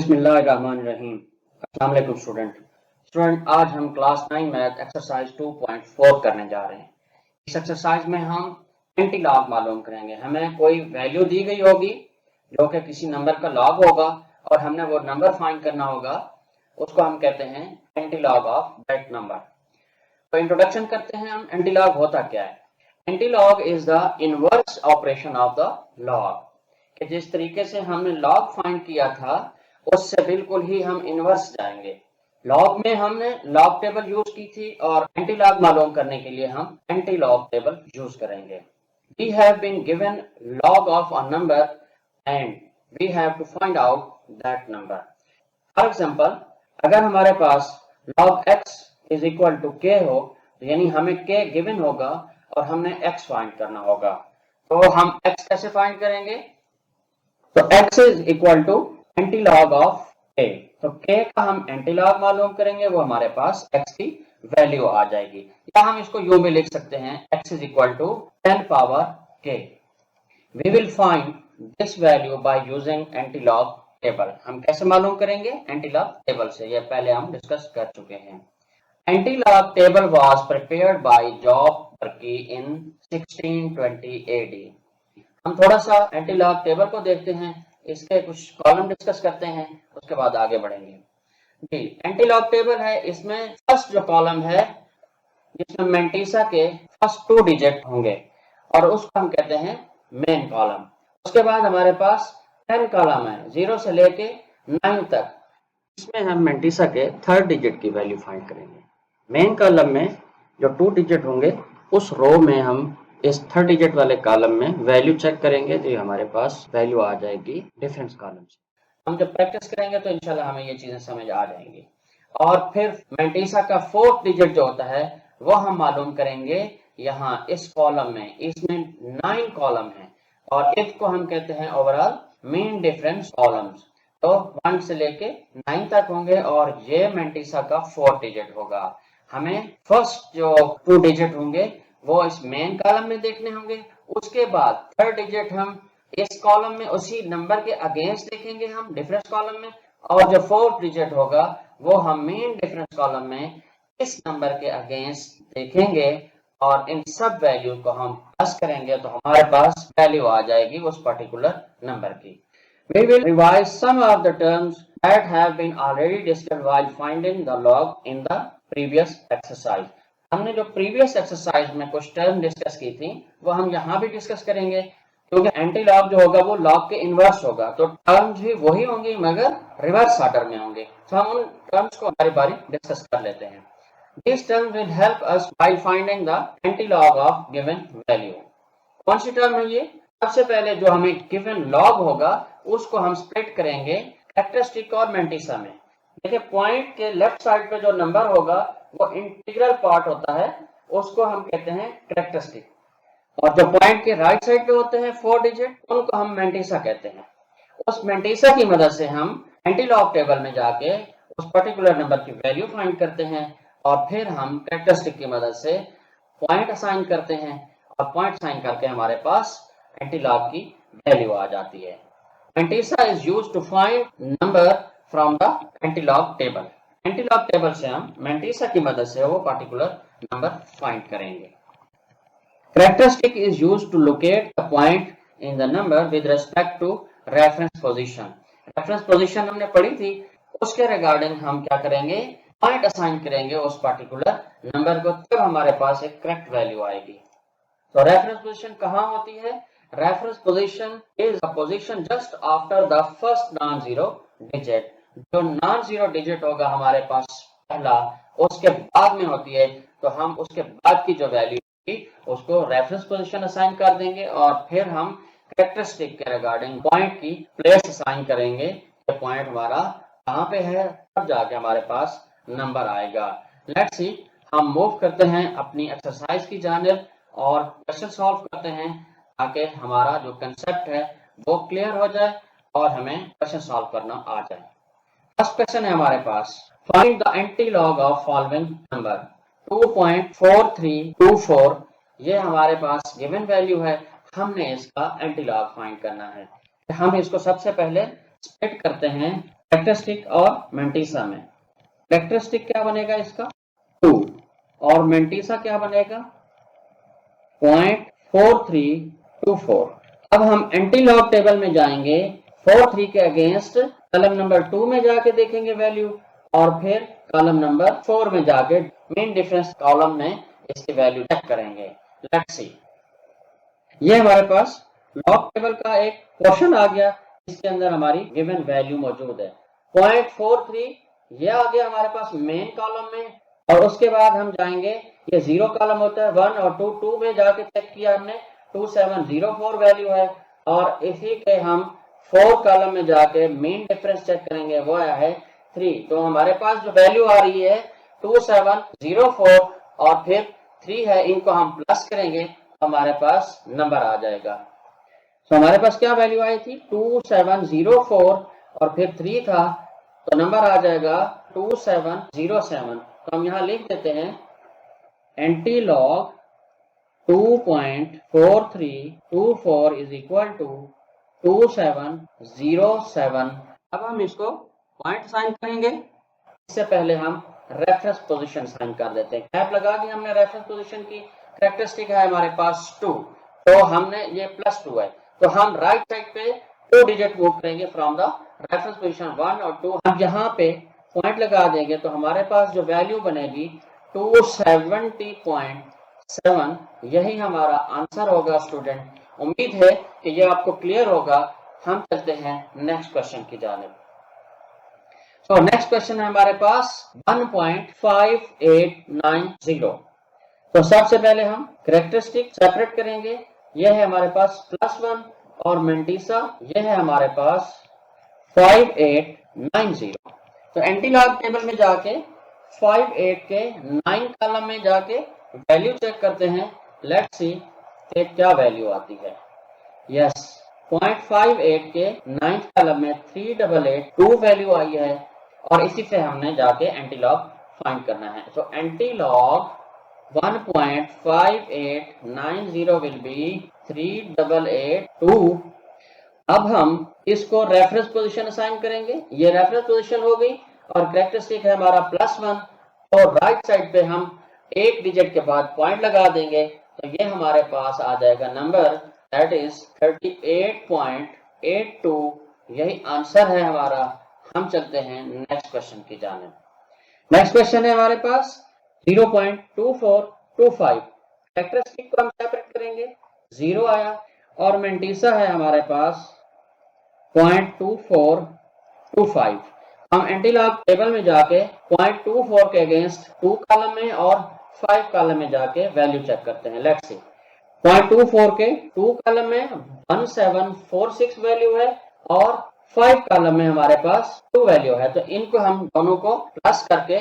बिस्मिल्लाहिर्रहमानिर्रहीम। अस्सलाम वालेकुम स्टूडेंट। आज हम क्लास 9 मैथ एक्सरसाइज 2.4 करने जा रहे हैं। इस एक्सरसाइज में हम एंटी लॉग मालूम करेंगे। हमें कोई वैल्यू दी गई होगी जो कि किसी नंबर का लॉग होगा और हमने वो नंबर फाइंड करना होगा, उसको हम कहते हैं anti log of that number. तो इंट्रोडक्शन करते हैं हम। एंटी लॉग होता क्या है? Anti log is the inverse operation of the log. कि जिस तरीके से हमने लॉग फाइंड किया था उससे बिल्कुल ही हम इनवर्स जाएंगे। लॉग में हमने लॉग टेबल यूज की थी और एंटी लॉग मालूम करने के लिए हम एंटी लॉग टेबल यूज करेंगे। We have been given log of a number and we have to find out that number. For example, अगर हमारे पास log x is equal to k हो, यानी हमें k गिवन होगा और हमने x फाइंड करना होगा, तो हम x कैसे फाइंड करेंगे? तो x is equal to anti log of k। तो k का हम एंटी लॉग मालूम करेंगे, वो हमारे पास x की वैल्यू आ जाएगी। या हम इसको यूं भी लिख सकते हैं, x is equal to 10 power k। We will find this value by using anti log table. हम कैसे मालूम करेंगे? एंटी लॉग टेबल से। ये पहले हम डिस्कस कर चुके हैं। Anti log table was prepared by job बर्की in 1620 AD। हम थोड़ा सा एंटी लॉग टेबल को देखते हैं, इसके कुछ कॉलम डिस्कस करते हैं, उसके बाद आगे बढ़ेंगे। जी, एंटी लॉग टेबल है। इसमें फर्स्ट जो कॉलम है जिसमें मेंटिसा के फर्स्ट 2 डिजिट होंगे और उसको हम कहते हैं मेन कॉलम। उसके बाद हमारे पास 10 कॉलम है 0 से लेके 9 तक। इसमें हम मेंटिसा के थर्ड डिजिट की वैल्यू फाइंड करेंगे। मेन कॉलम में जो 2 डिजिट होंगे उस रो में हम इस थर्ड डिजिट वाले कॉलम में वैल्यू चेक करेंगे, तो हमारे पास वैल्यू आ जाएगी डिफरेंस कॉलम से। हम जब प्रैक्टिस करेंगे तो इंशाल्लाह हमें ये चीजें समझ आ जाएंगी। और फिर मेंटिसा का फोर्थ डिजिट जो होता है वो हम मालूम करेंगे यहाँ इस कॉलम में। इसमें 9 कॉलम है और इसको हम कहते हैं ओवरऑल मीन डिफरेंस कॉलम्स। तो 1 से लेके 9 तक होंगे और ये मेंटिसा का फोर्थ डिजिट होगा। हमें फर्स्ट जो 2 डिजिट होंगे वो इस मेन कॉलम में देखने होंगे। उसके बाद थर्ड डिजिट हम इस कॉलम में उसी नंबर के अगेंस्ट देखेंगे हम डिफरेंस कॉलम में, और जो फोर्थ डिजिट होगा वो हम मेन डिफरेंस कॉलम में इस नंबर के अगेंस्ट देखेंगे और इन सब वैल्यू को हम प्लस करेंगे तो हमारे पास वैल्यू आ जाएगी उस पर्टिकुलर नंबर की। We will revise some of the terms that have been already discussed while finding the log in the previous exercise. हमने जो प्रीवियस एक्सरसाइज में कुछ टर्म डिस्कस की थी वो हम यहाँ भी डिस्कस करेंगे, क्योंकि एंटी लॉग जो होगा वो लॉग के इनवर्स होगा, तो टर्म्स भी वही होंगी मगर रिवर्स ऑर्डर में होंगे। तो हम उन टर्म्स को बारी बारी डिस्कस कर लेते हैं। These terms will help us while finding the anti-log of given value. कौन सी टर्म है ये? सबसे पहले जो हमें गिवन लॉग होगा उसको हम स्प्लिट करेंगे कैरेक्टरिस्टिक और मेंटिसा में। देखिए, पॉइंट के लेफ्ट साइड पे जो नंबर होगा वो इंटीग्रल पार्ट होता है, उसको हम कहते हैं कैरेक्टरिस्टिक, और जो पॉइंट के राइट साइड पे होते हैं 4 डिजिट उनको हम मेंटिसा कहते हैं। उस मेंटिसा की मदद से हम एंटी लॉग टेबल में जाके उस पर्टिकुलर नंबर की वैल्यू फाइंड करते हैं और फिर हम कैरेक्टरिस्टिक की मदद से पॉइंट असाइन करते हैं और पॉइंट असाइन करके हमारे पास एंटी लॉग की वैल्यू आ जाती है। Mantissa is used to find number from the anti log table. एंटी लॉग टेबल से हम मेंटिसा की मदद से वो पर्टिकुलर नंबर फाइंड करेंगे। Characteristic is used to locate the point in the number with respect to reference position. Reference position हमने पढ़ी थी, उसके रिगार्डिंग हम क्या करेंगे? पॉइंट असाइन करेंगे उस पर्टिकुलर नंबर को, तब हमारे पास एक करेक्ट वैल्यू आएगी। तो रेफरेंस पोजीशन कहाँ होती है? Reference position is a position just after the first non zero digit. जो नॉन जीरो डिजिट होगा हमारे पास पहला, उसके बाद में होती है, तो हम उसके बाद की जो वैल्यू उसको रेफरेंस पोजीशन असाइन कर देंगे और फिर हम कैरेक्टरिस्टिक के रिगार्डिंग पॉइंट की प्लेस असाइन करेंगे कि पॉइंट हमारा कहाँ पे है, तब जाके हमारे पास नंबर आएगा। लेट्स सी, हम मूव करते हैं अपनी एक्सरसाइज की जानिब और क्वेश्चन सॉल्व करते हैं ताकि हमारा जो कंसेप्ट है वो क्लियर हो जाए और हमें क्वेश्चन सॉल्व करना आ जाए। फर्स्ट क्वेश्चन है हमारे पास, find the anti log of following number 2.4324। ये हमारे पास गिवन वैल्यू है, हमने इसका एंटी लॉग फाइंड करना है। हम इसको सबसे पहले स्प्लिट करते हैं कैरेक्टरिस्टिक और मेंटिसा में। कैरेक्टरिस्टिक क्या बनेगा इसका 2 और मेंटिसा क्या बनेगा 0.4324। अब हम एंटीलॉग टेबल में जाएंगे 43 के अगेंस्ट कॉलम नंबर 2 में जाके देखेंगे वैल्यू और फिर कॉलम नंबर 4 में जाके मीन डिफरेंस कॉलम में इसकी वैल्यू चेक करेंगे। लेट्स सी, ये हमारे पास लॉग टेबल का एक क्वेश्चन आ गया, इसके अंदर हमारी गिवन वैल्यू मौजूद है 0.43, ये आ गया हमारे पास मेन कॉलम में। और उसके बाद हम जाएंगे, ये 0 कॉलम होता है 1 और 2 में जाके चेक किया हमने 2704 वैल्यू है, और इसी के हम 4 कॉलम में जाके मीन डिफरेंस चेक करेंगे, वो आया है 3। तो हमारे पास जो वैल्यू आ रही है 2704 और फिर 3 है, इनको हम प्लस करेंगे हमारे पास नंबर आ जाएगा। तो हमारे पास क्या वैल्यू आई थी 2704 और फिर 3 था, तो नंबर आ जाएगा 2707। तो हम यहां लिख देते हैं एंटीलॉग 2.4324 इज इक्वल टू 2707। अब हम इसको पॉइंट साइन करेंगे, इससे पहले हम रेफरेंस पोजीशन साइन कर देते हैं। कैप लगा दी हमने रेफरेंस पोजीशन की। कैरेक्टरिस्टिक है हमारे पास 2, तो हमने ये +2 है, तो हम राइट साइड पे 2 डिजिट मूव करेंगे फ्रॉम द रेफरेंस पोजीशन 1 और 2। हम यहाँ पे पॉइंट लगा देंगे तो हमारे पास जो वैल्यू बनेगी 270.7, यही हमारा आंसर होगा स्टूडेंट। उम्मीद है कि ये आपको क्लियर होगा। हम चलते हैं नेक्स्ट क्वेश्चन की जानिब। तो नेक्स्ट क्वेश्चन है हमारे पास 1.5890। तो सबसे पहले हम कैरेक्टरिस्टिक सेपरेट करेंगे, यह है हमारे पास +1 और मेंटिसा यह है हमारे पास 5890। तो एंटीलॉग टेबल में जाके 58 के 9 कॉलम में जाके वैल्यू चेक करते हैं। लेट्स सी कि क्या वैल्यू आती है। यस, 0.58 के 9 कॉलम में 3882 वैल्यू आई है, और इसी से हमने जाके एंटीलॉग फाइंड करना है। तो एंटीलॉग 1.5890 विल बी 3882। अब हम इसको रेफरेंस पोजीशन असाइन करेंगे, ये रेफरेंस पोजीशन हो गई, और कैरेक्टरिस्टिक है हमारा +1, और राइट साइड पे हम एक डिजिट के बाद पॉइंट लगा देंगे, तो ये हमारे पास आ जाएगा नंबर दैट इज 38.82। यही आंसर है हमारा। हम चलते हैं नेक्स्ट क्वेश्चन की जानिब। नेक्स्ट क्वेश्चन है हमारे पास 0.2425। कैरेक्टरिस्टिक को हम सेपरेट करेंगे, 0 आया, और मेंटिसा है हमारे पास 0.2425। हम एंटीलॉग टेबल में जाके 0.24 के अगेंस्ट 2 कॉलम में और 5 कॉलम में जाके वैल्यू चेक करते हैं। लेट्स सी, 0.24 के 2 कॉलम में 1746 वैल्यू है, और 5 कॉलम में हमारे पास 2 वैल्यू है, तो इनको हम दोनों को प्लस करके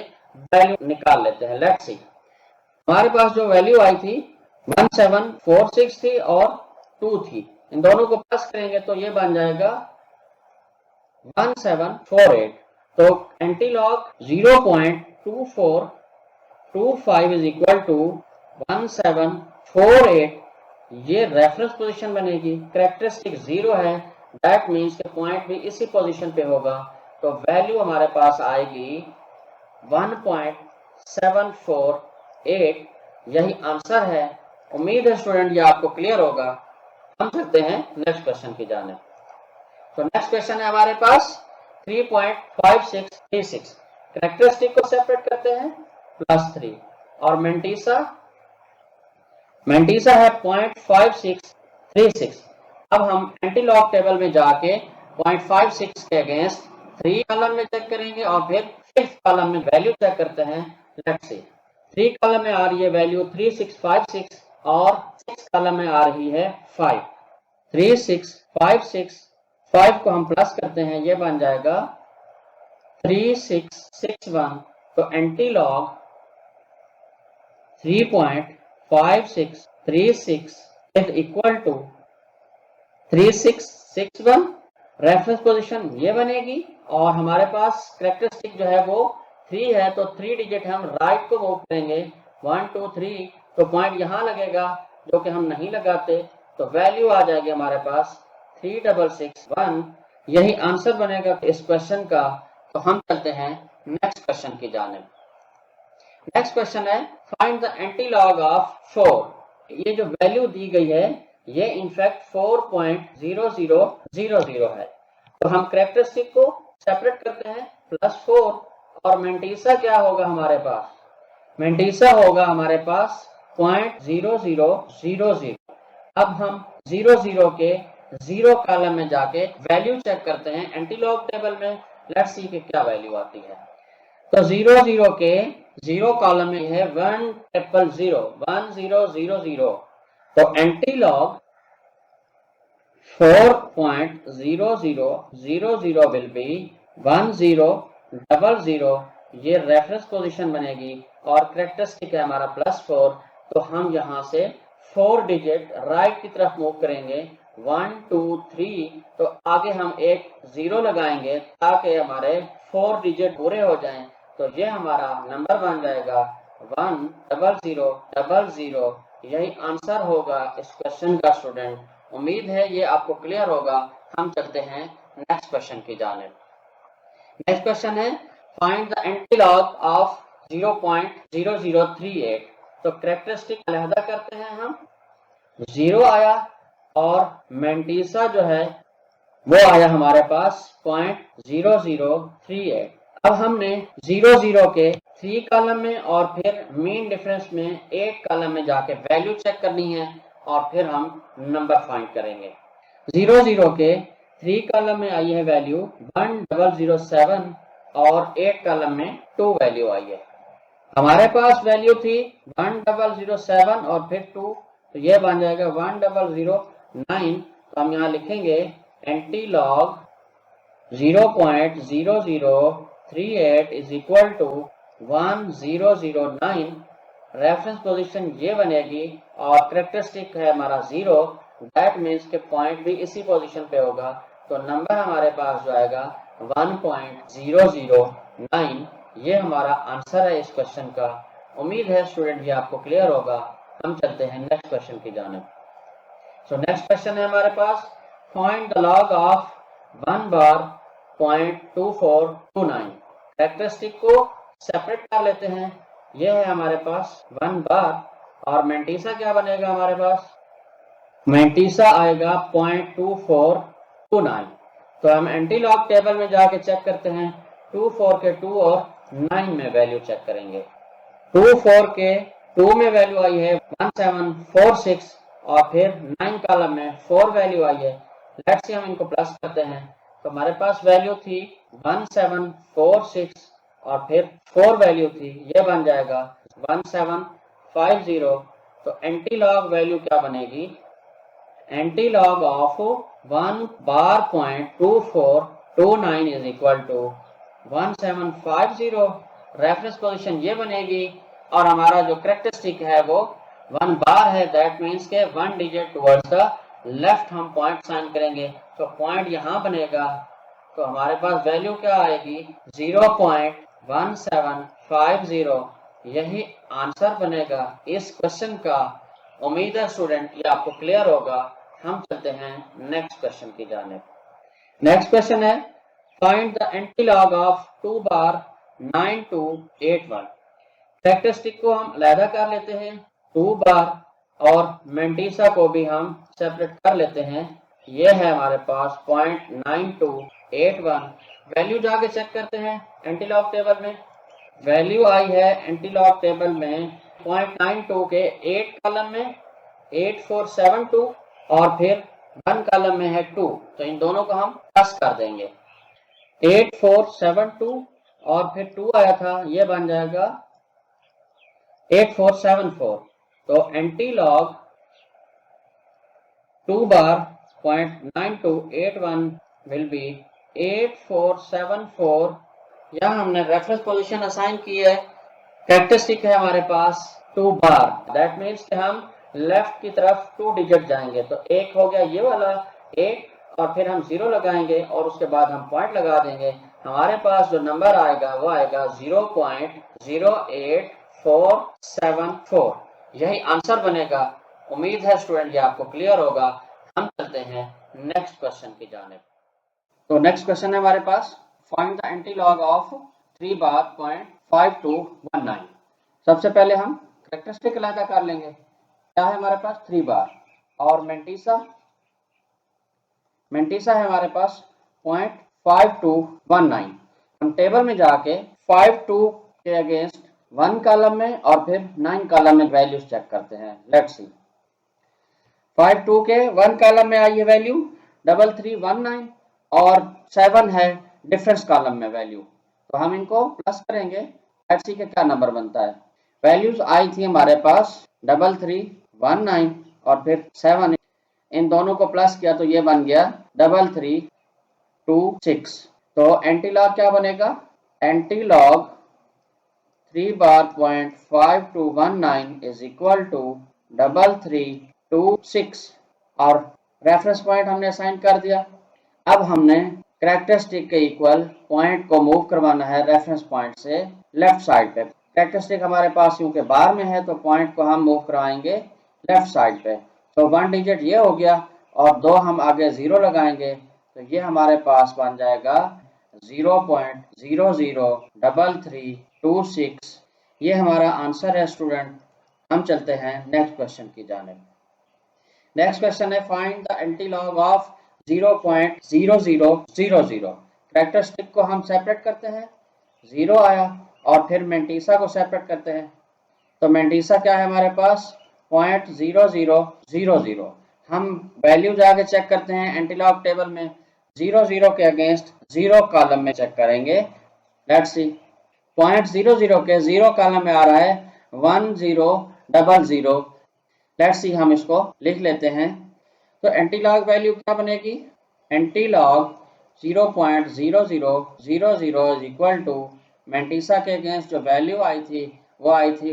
वैल्यू निकाल लेते हैं। लेट्स सी, हमारे पास जो वैल्यू आई थी 1746 थी और 2 थी, इन दोनों को प्लस करेंगे तो ये बन जाएगा 1748। तो एंटीलॉग 0.2425 इज इक्वल टू 1748, ये रेफरेंस पोजीशन बनेगी। कैरेक्टरिस्टिक 0 है, दैट मीन्स के पॉइंट भी इसी पोजीशन पे होगा, तो वैल्यू हमारे पास आएगी 1.748। यही आंसर है। उम्मीद है स्टूडेंट ये आपको क्लियर होगा। हम चलते हैं नेक्स्ट क्वेश्चन की जानिब। तो नेक्स्ट क्वेश्चन है हमारे पास 3.5636। कैरेक्टरिस्टिक को सेपरेट करते हैं +3, और मेंटिसा है 0.5636। अब हम एंटीलॉग टेबल में जाके 0.56 के अगेंस्ट 3 कॉलम में चेक करेंगे और फिर 5th कॉलम में वैल्यू चेक करते हैं। लेट्स सी, 3 कॉलम में आ रही है वैल्यू 3656 और 6 कॉलम में आ रही है 5। 3656, 5 को हम प्लस करते हैं, ये बन जाएगा 3661। तो antilog 3.5636 is equal to 3661। Reference position ये बनेगी, और हमारे पास कैरेक्टरिस्टिक जो है वो 3 है, तो 3 डिजिट हम राइट को मूव करेंगे 1 2 3, तो पॉइंट यहाँ लगेगा जो कि हम नहीं लगाते, तो वैल्यू आ जाएगी हमारे पास 3661। यही आंसर बनेगा इस क्वेश्चन का। तो हम चलते हैं नेक्स्ट क्वेश्चन की जानिब। नेक्स्ट क्वेश्चन है फाइंड द एंटीलॉग ऑफ 4। ये जो वैल्यू दी गई है ये इनफैक्ट 4.0000 है। तो हम कैरेक्टरिस्टिक को सेपरेट करते हैं +4 और मेंटीसा क्या होगा हमारे पास, मेंटीसा होगा हमारे पास 0.0000। अब हम 00 के 0 कॉलम में जाके वैल्यू चेक करते हैं एंटीलॉग टेबल में। लेट्स सी कि क्या वैल्यू आती है। तो 00 के 0 कॉलम में है 1000। तो एंटीलॉग 4.0000 विल बी 1000। ये रेफरेंस पोजीशन बनेगी और कैरेक्टरिस्टिक है हमारा +4। तो हम यहाँ से 4 डिजिट राइट की तरफ मूव करेंगे 1 2 3। तो आगे हम एक 0 लगाएंगे ताकि हमारे 4 डिजिट पूरे हो जाएं। तो ये हमारा नंबर बन जाएगा 10000। यही आंसर होगा इस क्वेश्चन का स्टूडेंट। उम्मीद है ये आपको क्लियर होगा। हम चलते हैं नेक्स्ट क्वेश्चन की जानिब। नेक्स्ट क्वेश्चन है फाइंड द एंटीलॉग ऑफ 0.0038। तो कैरेक्टरिस्टिक अलहदा करते हैं हम। 0 आया और मेंटीसा जो है वो आया हमारे पास 0.0038। अब हमने 00 के 3 कॉलम में और फिर मीन डिफरेंस में 8 कॉलम में जाके वैल्यू चेक करनी है और फिर हम नंबर फाइंड करेंगे। 00 के 3 कॉलम में आई है वैल्यू 1007 और 8 कॉलम में 2 वैल्यू आई है। हमारे पास वैल्यू थी 1007 और फिर 2। तो ये बन जाएगा 1009। तो हम यहाँ लिखेंगे antilog 0.0038 is equal to 1009। Reference position ये बनेगी और कैरेक्टरिस्टिक है हमारा 0। दैट मीन्स के पॉइंट भी इसी पोजीशन पे होगा। तो नंबर हमारे पास जो आएगा 1.009। ये हमारा आंसर है इस क्वेश्चन का। उम्मीद है स्टूडेंट ये आपको क्लियर होगा। हम चलते हैं नेक्स्ट क्वेश्चन की जानिब। सो नेक्स्ट क्वेश्चन है हमारे पास find the log of 1 bar 0.2429। Characteristic को सेपरेट कर लेते हैं। ये है हमारे पास 1 बार और मेंटीसा क्या बनेगा हमारे पास, मेंटीसा आएगा 0.2429। तो हम एंटीलॉग टेबल में जाके चेक करते हैं। 24 के 2 और 9 में वैल्यू चेक करेंगे। 24 के 2 में वैल्यू आई है 1746 और फिर 9 कॉलम में 4 वैल्यू आई है। लेट्स सी हम इनको प्लस करते हैं। तो हमारे पास वैल्यू थी 1746 और फिर 4 वैल्यू थी, ये बन जाएगा 1750। तो एंटीलॉग वैल्यू क्या बनेगी, antilog of 1 bar 0.2429 is equal to 1750। Reference position ये बनेगी और हमारा जो कैरेक्टरिस्टिक है वो 1 बार है। दैट मीन्स के 1 डिजिट टुवर्ड्स द लेफ्ट हम पॉइंट साइन करेंगे। तो पॉइंट यहाँ बनेगा। तो हमारे पास वैल्यू क्या आएगी 0.1750। यही आंसर बनेगा इस क्वेश्चन का। उम्मीद है स्टूडेंट ये आपको क्लियर होगा। हम चलते हैं नेक्स्ट क्वेश्चन की जानिब। नेक्स्ट क्वेश्चन है find the antilog of 2 bar 9281। Characteristic को हम अलहदा कर लेते हैं 2 बार और मेंटीसा को भी हम सेपरेट कर लेते हैं। ये है हमारे पास 0.9281। वैल्यू जाके चेक करते हैं एंटीलॉग टेबल में। वैल्यू आई है एंटीलॉग टेबल में 0.92 के 8 कॉलम में 8472 और फिर 1 कॉलम में है 2। तो इन दोनों को हम प्लस कर देंगे। 8472 और फिर 2 आया था, ये बन जाएगा 8474। तो एंटीलॉग 2 बार 0.9281 विल बी 8474। यहाँ हमने रेफरेंस पोजीशन असाइन की है। कैरेक्टरिस्टिक है हमारे पास 2 बार। दैट मीन्स कि हम लेफ्ट की तरफ 2 डिजिट जाएंगे। तो एक हो गया ये वाला 8 और फिर हम 0 लगाएंगे और उसके बाद हम पॉइंट लगा देंगे। हमारे पास जो नंबर आएगा वो आएगा 0.08474। यही आंसर बनेगा। उम्मीद है स्टूडेंट ये आपको क्लियर होगा। हम चलते हैं नेक्स्ट क्वेश्चन की जानिब। तो नेक्स्ट क्वेश्चन है हमारे पास, find the antilog of 3 bar 0.5219। सबसे पहले हम कैरेक्टरिस्टिक अलग कर लेंगे। क्या है हमारे पास 3 बार और मेंटिसा है हमारे पास 0.5219। हम टेबल में जाके 52 के अगेंस्ट 1 कॉलम में और फिर 9 कॉलम में वैल्यूज चेक करते हैं। लेट्स सी, 52 के 1 कॉलम में आई है वैल्यू 3319 और 7 है डिफरेंस कॉलम में वैल्यू, तो हम इनको प्लस करेंगे। लेट्स सी के क्या नंबर बनता है। वैल्यूज आई थी हमारे पास 3319 और फिर 7, इन दोनों को प्लस किया तो ये बन गया 3326। तो एंटीलॉग क्या बनेगा, antilog 3 bar 0.5219 is equal to 3326 और रेफरेंस पॉइंट हमने असाइन कर दिया। अब हमने कैरेक्टरिस्टिक के इक्वल पॉइंट को मूव करवाना है रेफरेंस पॉइंट से लेफ्ट साइड पे। कैरेक्टरिस्टिक हमारे पास क्योंकि बार में है तो पॉइंट को हम मूव करवाएंगे लेफ्ट साइड पे। तो 1 डिजिट ये हो गया और 2 हम आगे 0 लगाएंगे तो ये हमारे पास बन जाएगा 0.003326। ये हमारा आंसर है स्टूडेंट। हम चलते हैं नेक्स्ट क्वेश्चन की जानिब। नेक्स्ट क्वेश्चन है, find the antilog of 0.0000। Characteristic को हम सेपरेट करते हैं, 0 आया, और फिर मेंटिसा को सेपरेट करते हैं। तो मेंटिसा क्या है हमारे पास 0.0000। हम वैल्यू जाके चेक करते हैं एंटीलॉग टेबल में, 00 के अगेंस्ट 0 कॉलम में चेक करेंगे। लेट्स सी, 0.00 के 0 कॉलम में आ रहा है 1000। लेट्स सी, हम इसको लिख लेते हैं। तो एंटीलॉग वैल्यू क्या बनेगी, antilog 0.0000 is equal to mantissa के अगेंस्ट जो वैल्यू आई थी वो आई थी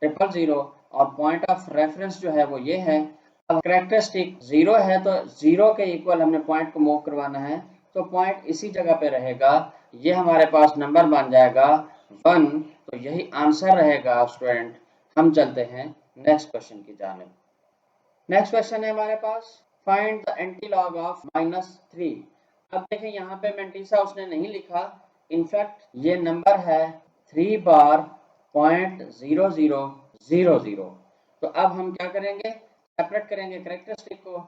1000 और पॉइंट ऑफ रेफरेंस जो है वो ये है। अब कैरेक्टरिस्टिक 0 है तो 0 के इक्वल हमने पॉइंट को मूव करवाना है, तो पॉइंट इसी जगह पे रहेगा। ये हमारे पास नंबर बन जाएगा 1, तो यही आंसर रहेगा स्टूडेंट। हम चलते हैं नेक्स्ट क्वेश्चन की जानिब। नेक्स्ट क्वेश्चन है हमारे पास, फाइंड द एंटीलॉग ऑफ -3। अब देखें यहाँ पे मेंटिसा उसने नहीं लिखा, इनफैक्ट ये नंबर है 3 बार 0.0000। तो अब हम क्या करेंगे, सेपरेट करेंगे कैरेक्टरिस्टिक को।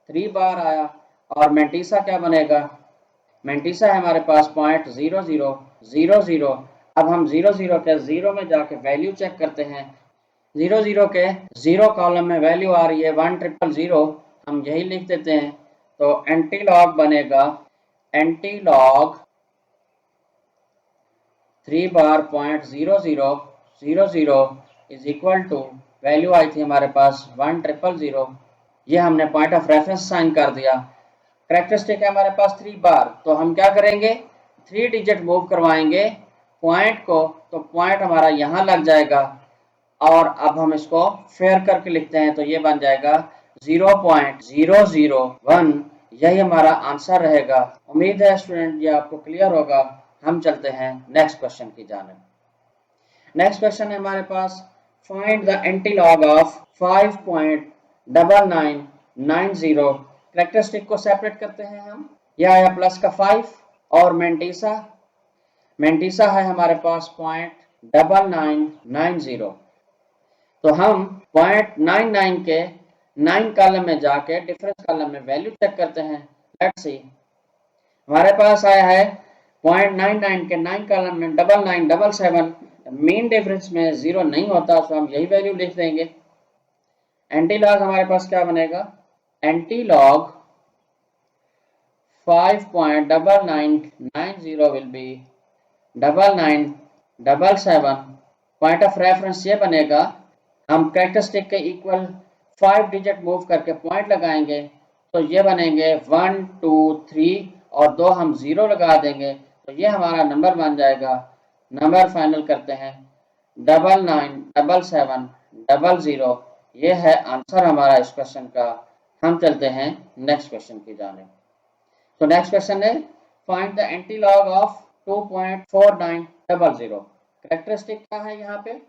3 बार आया और मेंटिसा क्या बनेगा, मेंटिसा है हमारे पास 0.0000। अब हम 00 के 0 में जाके वैल्यू चेक करते हैं। 00 के 0 कॉलम में वैल्यू आ रही है 1000, हम यही लिख देते हैं। तो एंटीलॉग बनेगा, antilog 3 bar 0.0000 is equal to value आई थी हमारे पास 1000। ये हमने पॉइंट ऑफ रेफरेंस साइन कर दिया। कैरेक्टरिस्टिक है हमारे पास 3 बार, तो हम क्या करेंगे 3 डिजिट मूव करवाएंगे पॉइंट को, तो पॉइंट हमारा यहाँ लग जाएगा। और अब हम इसको फेयर करके लिखते हैं तो ये बन जाएगा 0.001। यही हमारा आंसर रहेगा। उम्मीद है स्टूडेंट ये आपको क्लियर होगा। हम चलते हैं नेक्स्ट क्वेश्चन की जानिब। नेक्स्ट क्वेश्चन है हमारे पास, find the antilog of 5.9990। Characteristic को सेपरेट करते हैं हम। यह आया प्लस का 5 और मेंटिसा है हमारे पास 0.9990। तो हम 0.99 के 9 कॉलम में जाके डिफरेंस कॉलम में वैल्यू चेक करते हैं। लेट्स सी, हमारे पास आया है 0.99 के 9 कॉलम में 9977। मीन डिफरेंस में 0 नहीं होता तो हम यही वैल्यू लिख देंगे। एंटीलॉग हमारे पास क्या बनेगा, antilog 5.9990 will be 9977। Point of reference ये बनेगा, हम कैरेक्टरिस्टिक के इक्वल 5 डिजिट मूव करके पॉइंट लगाएंगे तो ये बनेंगे 1 2 3 और 2 हम 0 लगा देंगे तो ये हमारा नंबर बन जाएगा। नंबर फाइनल करते हैं 997700। ये है आंसर हमारा इस क्वेश्चन का। हम चलते हैं नेक्स्ट क्वेश्चन की जानिब। तो नेक्स्ट क्वेश्चन है, find the antilog of 2.4900। Characteristic क्या है यहाँ पे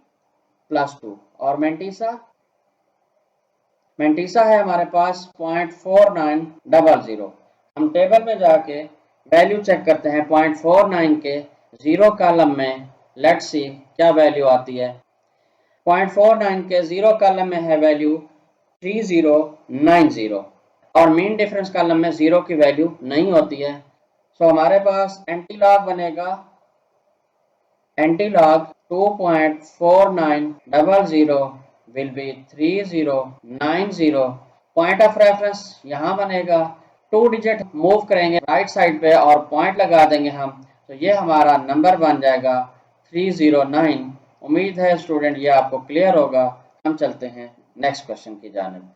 +2 और मेंटिसा है हमारे पास 0.4900। हम टेबल में जाके वैल्यू चेक करते हैं 0.49 के 0 कॉलम में। लेट्स सी क्या वैल्यू आती है। 0.49 के 0 कॉलम में है वैल्यू 3090 और मीन डिफरेंस कॉलम में 0 की वैल्यू नहीं होती है। सो हमारे पास एंटी लॉग बनेगा, anti log 2.4900 will be 3090। Point of reference यहाँ बनेगा, 2 डिजिट मूव करेंगे राइट साइड पे और पॉइंट लगा देंगे हम, तो ये हमारा नंबर बन जाएगा 309। उम्मीद है स्टूडेंट ये आपको क्लियर होगा। हम चलते हैं नेक्स्ट क्वेश्चन की जानिब।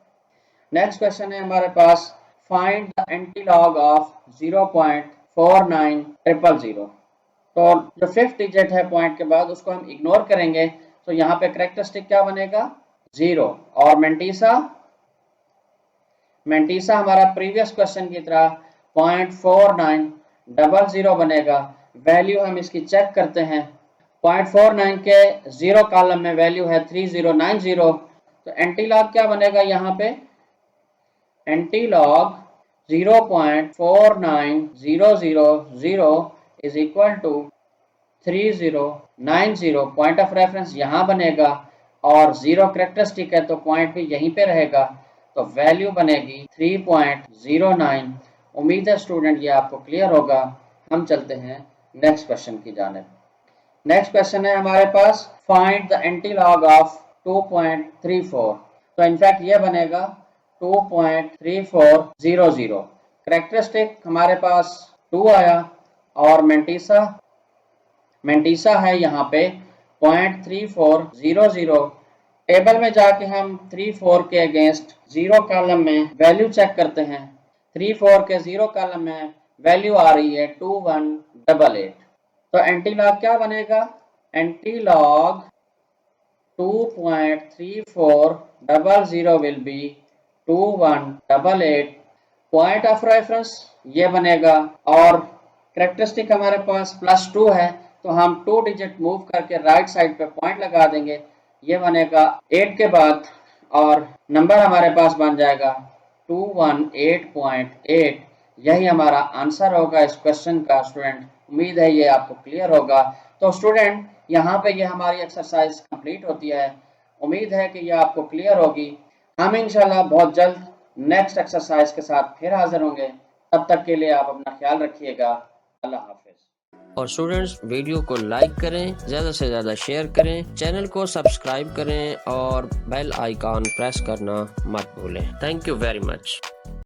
नेक्स्ट क्वेश्चन है हमारे पास, find the anti log of 0.4900। तो जो 5th डिजिट है पॉइंट के बाद उसको हम इग्नोर करेंगे, तो यहाँ पे करेक्टरिस्टिक क्या बनेगा 0 और मेंटीसा हमारा प्रीवियस क्वेश्चन की तरह 0.4900 बनेगा। वैल्यू हम इसकी चेक करते हैं, 0.49 के 0 कॉलम में वैल्यू है 3090, तो एंटी लॉग क्या बनेगा यहाँ पे, anti log 0.4900 is equal to 3090। Point of reference यहाँ बनेगा और 0 करेक्टरिस्टिक है तो पॉइंट भी यहीं पे रहेगा, तो वैल्यू बनेगी 3.09। उम्मीद है स्टूडेंट ये आपको क्लियर होगा। हम चलते हैं नेक्स्ट क्वेश्चन की जानिब। नेक्स्ट क्वेश्चन है हमारे पास, find the anti log of 2.34। तो इनफैक्ट ये बनेगा 2.3400। करेक्टरिस्टिक हमारे पास 2 आया और मेंटीसा है यहाँ पे 0.3400। टेबल में जाके हम 34 के अगेंस्ट 0 कॉलम में वैल्यू चेक करते हैं। 34 के 0 कॉलम में वैल्यू आ रही है 2188। तो एंटी लॉग क्या बनेगा, anti log 2.3400 will be 2188। Point of reference ये बनेगा और करेक्टरिस्टिक हमारे पास +2 है, तो हम 2 डिजिट मूव करके राइट साइड पे पॉइंट लगा देंगे, ये बनेगा 8 के बाद और नंबर हमारे पास बन जाएगा 218.8। यही हमारा आंसर होगा इस क्वेश्चन का। स्टूडेंट उम्मीद है ये आपको क्लियर होगा। तो स्टूडेंट यहाँ पे ये हमारी एक्सरसाइज कंप्लीट होती है। उम्मीद है कि ये आपको क्लियर होगी। हम इंशाल्लाह बहुत जल्द नेक्स्ट एक्सरसाइज के साथ फिर हाजिर होंगे। तब तक के लिए आप अपना ख्याल रखिएगा। अल्लाह हाफिज। और स्टूडेंट्स वीडियो को लाइक करें, ज़्यादा से ज़्यादा शेयर करें, चैनल को सब्सक्राइब करें और बेल आइकॉन प्रेस करना मत भूलें। Thank you very much.